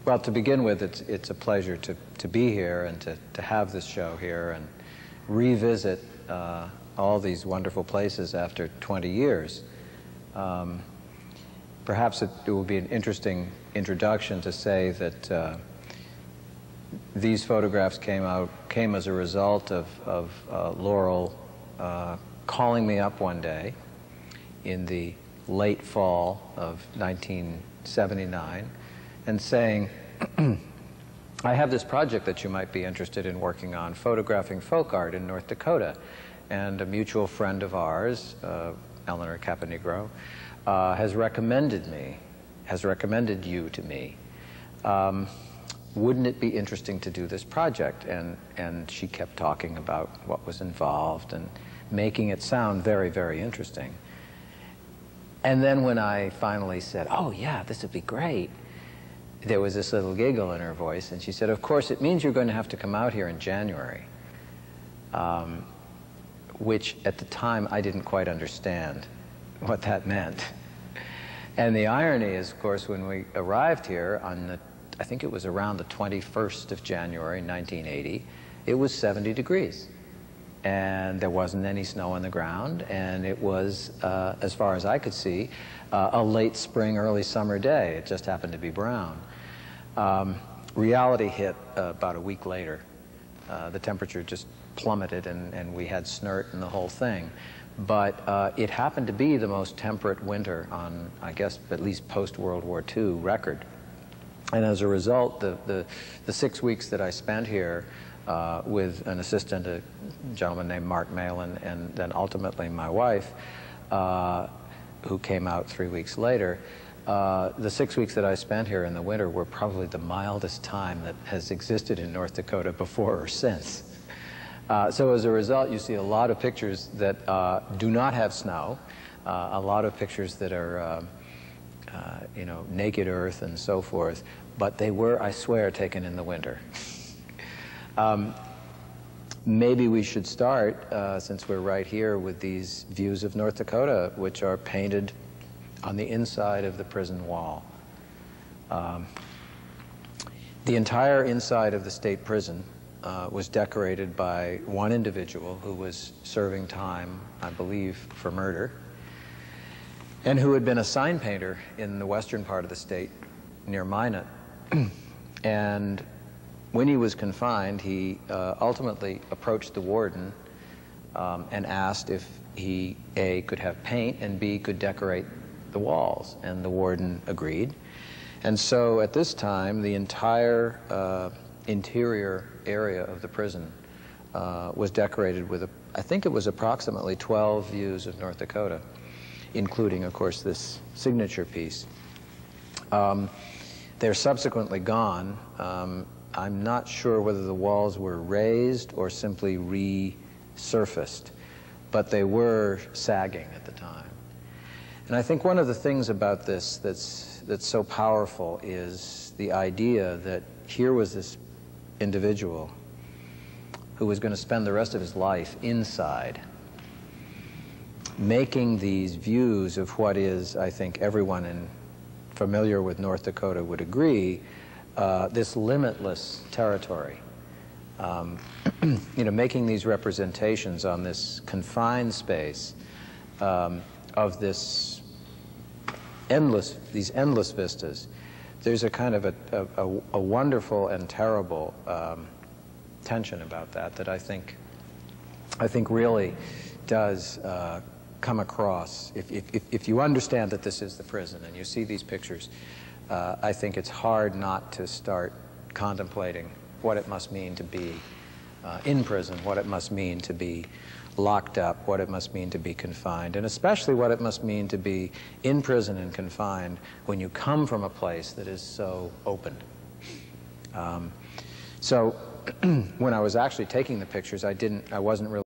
Well, to begin with, it's a pleasure to be here and to have this show here and revisit all these wonderful places after 20 years. Perhaps it will be an interesting introduction to say that these photographs came as a result of Laurel calling me up one day in the late fall of 1979 and saying, I have this project that you might be interested in working on, photographing folk art in North Dakota. And a mutual friend of ours, Eleanor Caponegro, has recommended you to me. Wouldn't it be interesting to do this project? And she kept talking about what was involved and making it sound very, very interesting. And then when I finally said, oh yeah, this would be great, there was this little giggle in her voice, and she said, of course, it means you're going to have to come out here in January, which at the time I didn't quite understand what that meant. And the irony is, of course, when we arrived here on I think it was around the 21st of January, 1980, it was 70 degrees. And there wasn't any snow on the ground, and it was, as far as I could see, a late spring, early summer day. It just happened to be brown. Reality hit about a week later. The temperature just plummeted, and we had snert and the whole thing. But it happened to be the most temperate winter on, I guess, at least post-World War II record. And as a result, the 6 weeks that I spent here with an assistant, a gentleman named Mark Malin, and then ultimately my wife, who came out 3 weeks later, the 6 weeks that I spent here in the winter were probably the mildest time that has existed in North Dakota before or since. So as a result, you see a lot of pictures that do not have snow, a lot of pictures that are you know, naked earth and so forth, but they were, I swear, taken in the winter. Maybe we should start, since we're right here, with these views of North Dakota, which are painted on the inside of the prison wall. The entire inside of the state prison was decorated by one individual who was serving time, I believe, for murder, and who had been a sign painter in the western part of the state near Minot. And when he was confined, he ultimately approached the warden and asked if he, A, could have paint, and B, could decorate the walls. And the warden agreed. And so at this time, the entire interior area of the prison was decorated with, I think it was approximately 12 views of North Dakota, including, of course, this signature piece. They're subsequently gone. I'm not sure whether the walls were raised or simply resurfaced, but they were sagging at the time. And I think one of the things about this that's so powerful is the idea that here was this individual who was going to spend the rest of his life inside, making these views of what is, I think everyone familiar with North Dakota would agree, this limitless territory. You know, making these representations on this confined space of these endless vistas. There's a kind of a wonderful and terrible tension about that I think really does come across. If you understand that this is the prison and you see these pictures, I think it's hard not to start contemplating what it must mean to be in prison, what it must mean to be locked up, what it must mean to be confined, and especially what it must mean to be in prison and confined when you come from a place that is so open. So when I was actually taking the pictures, I wasn't really